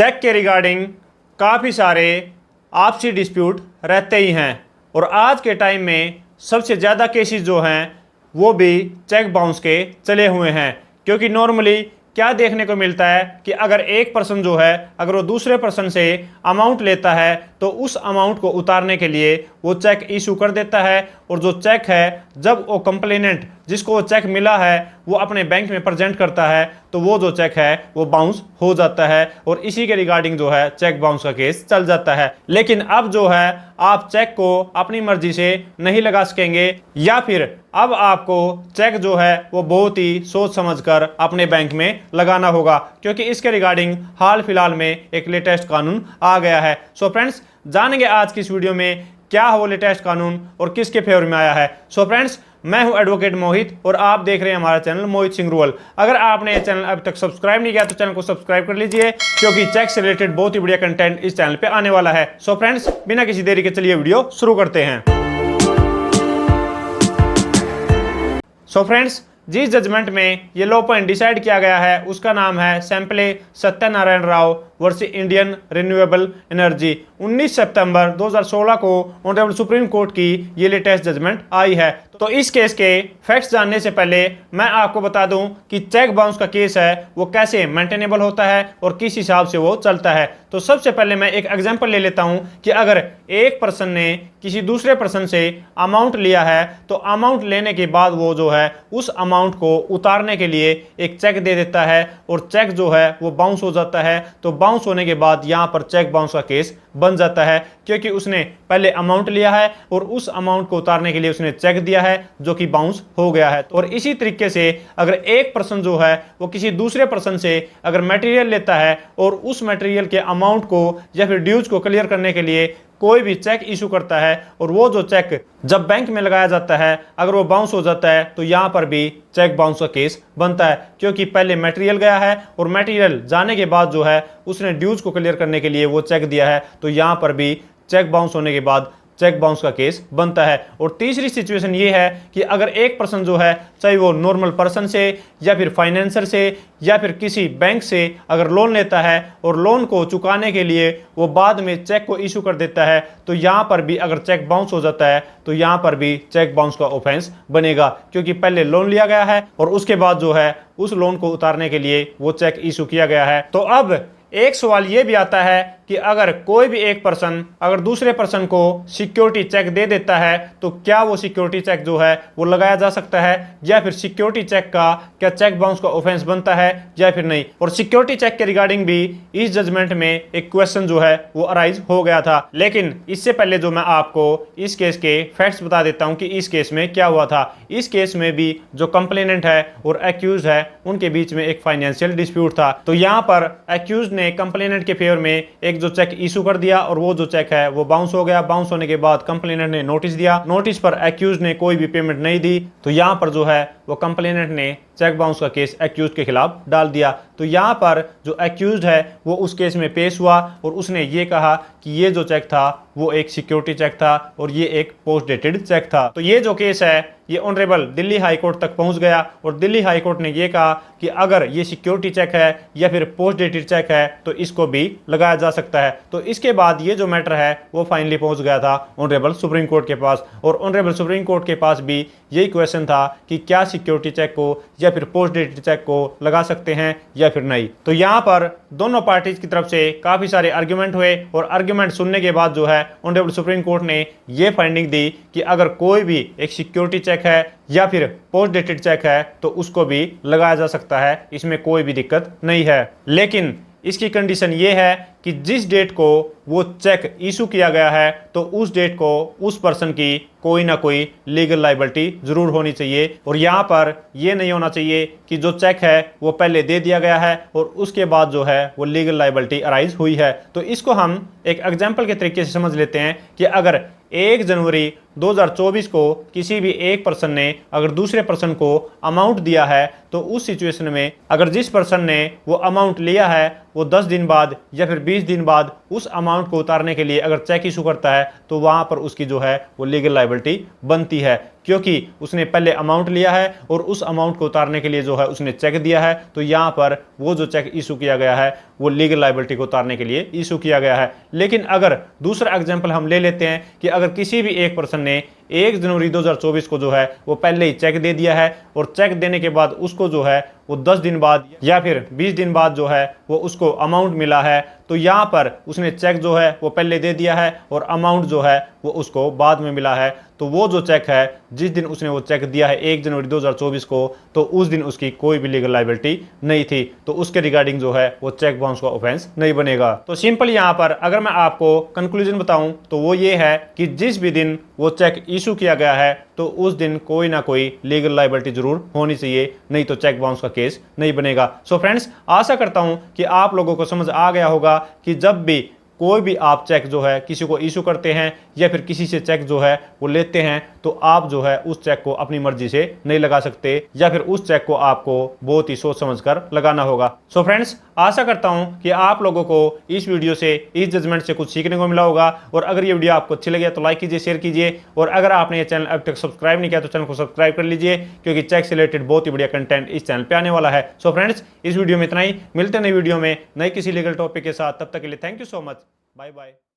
Check के regarding काफ़ी सारे आपसी डिस्प्यूट रहते ही हैं और आज के टाइम में सबसे ज़्यादा केसेस जो हैं वो भी चेक बाउंस के चले हुए हैं। क्योंकि नॉर्मली क्या देखने को मिलता है कि अगर एक पर्सन जो है अगर वो दूसरे पर्सन से अमाउंट लेता है तो उस अमाउंट को उतारने के लिए वो चेक इशू कर देता है और जो चेक है जब वो कंप्लेनेंट जिसको वो चेक मिला है वो अपने बैंक में प्रेजेंट करता है तो वो जो चेक है वो बाउंस हो जाता है और इसी के रिगार्डिंग जो है चेक बाउंस का केस चल जाता है। लेकिन अब जो है आप चेक को अपनी मर्जी से नहीं लगा सकेंगे या फिर अब आपको चेक जो है वो बहुत ही सोच समझकर अपने बैंक में लगाना होगा क्योंकि इसके रिगार्डिंग हाल फिलहाल में एक लेटेस्ट कानून आ गया है। सो फ्रेंड्स जानेंगे आज की इस वीडियो में क्या है वो लेटेस्ट कानून और किसके फेवर में आया है। सो फ्रेंड्स मैं हूं एडवोकेट मोहित और आप देख रहे हैं हमारा चैनल मोहित सिंह रूअल। अगर आपने ये चैनल अभी तक सब्सक्राइब नहीं किया तो चैनल को सब्सक्राइब कर लीजिए क्योंकि चेक से रिलेटेड बहुत ही बढ़िया कंटेंट इस चैनल पे आने वाला है। सो फ्रेंड्स बिना किसी देरी के चलिए वीडियो शुरू करते हैं। सो फ्रेंड्स जिस जजमेंट में ये लॉ पॉइंट डिसाइड किया गया है उसका नाम है Sampale Satyanarayana Rao versus Indian renewable energy. 19 सितंबर 2016 को ऑनरेबल सुप्रीम कोर्ट की ये लेटेस्ट जजमेंट आई है। तो इस केस के फैक्ट्स जानने से पहले मैं आपको बता दूं कि चेक बाउंस का केस है वो कैसे मेंटेनेबल होता है और किस हिसाब से वो चलता है। तो सबसे पहले मैं एक एग्जांपल ले लेता हूं कि अगर एक पर्सन ने किसी दूसरे पर्सन से अमाउंट लिया है तो अमाउंट लेने के बाद वो जो है उस अमाउंट को उतारने के लिए एक चेक दे देता है और चेक जो है वो बाउंस हो जाता है। तो बाउंस होने के बाद यहाँ पर चेक बाउंस का केस बन जाता है क्योंकि उसने पहले अमाउंट लिया है और उस अमाउंट को उतारने के लिए उसने चेक दिया है जो कि बाउंस हो गया है। और इसी तरीके से अगर एक पर्सन जो है वो किसी दूसरे पर्सन से अगर मटेरियल लेता है और उस मटेरियल के अमाउंट को या फिर ड्यूज को क्लियर करने के लिए कोई भी चेक इशू करता है और वो जो चेक जब बैंक में लगाया जाता है अगर वो बाउंस हो जाता है तो यहाँ पर भी चेक बाउंस का केस बनता है क्योंकि पहले मटेरियल गया है और मटेरियल जाने के बाद जो है उसने ड्यूज को क्लियर करने के लिए वो चेक दिया है तो यहाँ पर भी चेक बाउंस होने के बाद चेक बाउंस का केस बनता है। और तीसरी सिचुएशन ये है कि अगर एक पर्सन जो है चाहे वो नॉर्मल पर्सन से या फिर फाइनेंसर से या फिर किसी बैंक से अगर लोन लेता है और लोन को चुकाने के लिए वो बाद में चेक को इशू कर देता है तो यहाँ पर भी अगर चेक बाउंस हो जाता है तो यहाँ पर भी चेक बाउंस का ऑफेंस बनेगा क्योंकि पहले लोन लिया गया है और उसके बाद जो है उस लोन को उतारने के लिए वो चेक इशू किया गया है। तो अब एक सवाल ये भी आता है कि अगर कोई भी एक पर्सन अगर दूसरे पर्सन को सिक्योरिटी चेक दे देता है तो क्या वो सिक्योरिटी चेक जो है वो लगाया जा सकता है या फिर सिक्योरिटी चेक का क्या चेक बाउंस का ऑफेंस बनता है या फिर नहीं। और सिक्योरिटी चेक के रिगार्डिंग भी इस जजमेंट में एक क्वेश्चन जो है वो अराइज हो गया था। लेकिन इससे पहले जो मैं आपको इस केस के फैक्ट्स बता देता हूँ कि इस केस में क्या हुआ था। इस केस में भी जो कंप्लेनेंट है और एक्यूज है उनके बीच में एक फाइनेंशियल डिस्प्यूट था। तो यहाँ पर एक्यूज ने कंप्लेनेंट के फेवर में एक जो चेक इशू कर दिया और वो जो चेक है वो बाउंस हो गया। बाउंस होने के बाद कंप्लेनेंट ने नोटिस दिया, नोटिस पर एक्यूज ने कोई भी पेमेंट नहीं दी तो यहाँ पर जो है वो कंप्लेनेंट ने चेक बाउंस का केस एक्यूज के खिलाफ डाल दिया। तो यहाँ पर जो एक्यूज है वो उस केस में पेश हुआ और उसने ये कहा कि ये जो चेक था वो एक सिक्योरिटी चेक था और ये एक पोस्ट डेटेड चेक था। तो ये जो केस है ये ऑनरेबल दिल्ली हाई कोर्ट तक पहुंच गया और दिल्ली हाई कोर्ट ने ये कहा कि अगर ये सिक्योरिटी चेक है या फिर पोस्ट डेटेड चेक है तो इसको भी लगाया जा सकता है। तो इसके बाद ये जो मैटर है वो फाइनली पहुंच गया था ऑनरेबल सुप्रीम कोर्ट के पास और ऑनरेबल सुप्रीम कोर्ट के पास भी यही क्वेश्चन था कि क्या सिक्योरिटी चेक को या फिर पोस्ट डेटेड चेक को लगा सकते हैं या फिर नहीं। तो यहाँ पर दोनों पार्टीज की तरफ से काफी सारे आर्ग्यूमेंट हुए और आर्ग्यूमेंट सुनने के बाद जो है ऑनरेबल सुप्रीम कोर्ट ने ये फाइंडिंग दी कि अगर कोई भी एक सिक्योरिटी चेक है या फिर पोस्ट डेटेड चेक है तो उसको भी लगाया जा सकता है, इसमें कोई भी दिक्कत नहीं है। लेकिन इसकी कंडीशन ये है कि जिस डेट को वो चेक इशू किया गया है तो उस डेट को उस पर्सन की कोई ना कोई लीगल लायबिलिटी जरूर होनी चाहिए। और यहाँ पर ये नहीं होना चाहिए कि जो चेक है वो पहले दे दिया गया है और उसके बाद जो है वो लीगल लायबिलिटी अराइज हुई है। तो इसको हम एक एग्जाम्पल के तरीके से समझ लेते हैं कि अगर 1 जनवरी 2024 को किसी भी एक पर्सन ने अगर दूसरे पर्सन को अमाउंट दिया है तो उस सिचुएशन में अगर जिस पर्सन ने वो अमाउंट लिया है वो 10 दिन बाद या फिर 20 दिन बाद उस अमाउंट को उतारने के लिए अगर चेक इशू करता है तो वहाँ पर उसकी जो है वो लीगल लायबिलिटी बनती है क्योंकि उसने पहले अमाउंट लिया है और उस अमाउंट को उतारने के लिए जो है उसने चेक दिया है, तो यहाँ पर वो जो चेक इशू किया गया है वो लीगल लायबिलिटी को उतारने के लिए इशू किया गया है। लेकिन अगर दूसरा एग्जाम्पल हम ले लेते हैं कि अगर किसी भी एक पर्सन ने 1 जनवरी 2024 को जो है वो पहले ही चेक दे दिया है और चेक देने के बाद उसको जो है वो 10 दिन बाद या फिर 20 दिन बाद जो है वो उसको अमाउंट मिला है, तो यहाँ पर उसने चेक जो है वो पहले दे दिया है और अमाउंट जो है वो उसको बाद में मिला है, तो वो जो चेक है जिस दिन उसने वो चेक दिया है 1 जनवरी 2024 को, तो उस दिन उसकी कोई भी लीगल लायबिलिटी नहीं थी, तो उसके रिगार्डिंग जो है वो चेक बाउंस का ऑफेंस नहीं बनेगा। तो सिंपल यहाँ पर अगर मैं आपको कंक्लूजन बताऊं तो वो ये है कि जिस भी दिन वो चेक इशू किया गया है तो उस दिन कोई ना कोई लीगल लायबिलिटी जरूर होनी चाहिए, नहीं तो चेक बाउंस का केस नहीं बनेगा। सो फ्रेंड्स, आशा करता हूं कि आप लोगों को समझ आ गया होगा कि जब भी कोई भी आप चेक जो है किसी को इशू करते हैं या फिर किसी से चेक जो है वो लेते हैं, तो आप जो है उस चेक को अपनी मर्जी से नहीं लगा सकते या फिर उस चेक को आपको बहुत ही सोच समझकर लगाना होगा। सो फ्रेंड्स, आशा करता हूं कि आप लोगों को इस वीडियो से, इस जजमेंट से कुछ सीखने को मिला होगा, और अगर ये वीडियो आपको अच्छी लगे तो लाइक कीजिए, शेयर कीजिए, और अगर आपने ये चैनल अब तक सब्सक्राइब नहीं किया तो चैनल को सब्सक्राइब कर लीजिए, क्योंकि चेक से रिलेटेड बहुत ही बढ़िया कंटेंट इस चैनल पे आने वाला है। सो फ्रेंड्स, इस वीडियो में इतना ही, मिलते हैं नई वीडियो में नई किसी लीगल टॉपिक के साथ, तब तक के लिए thank you so much, bye bye.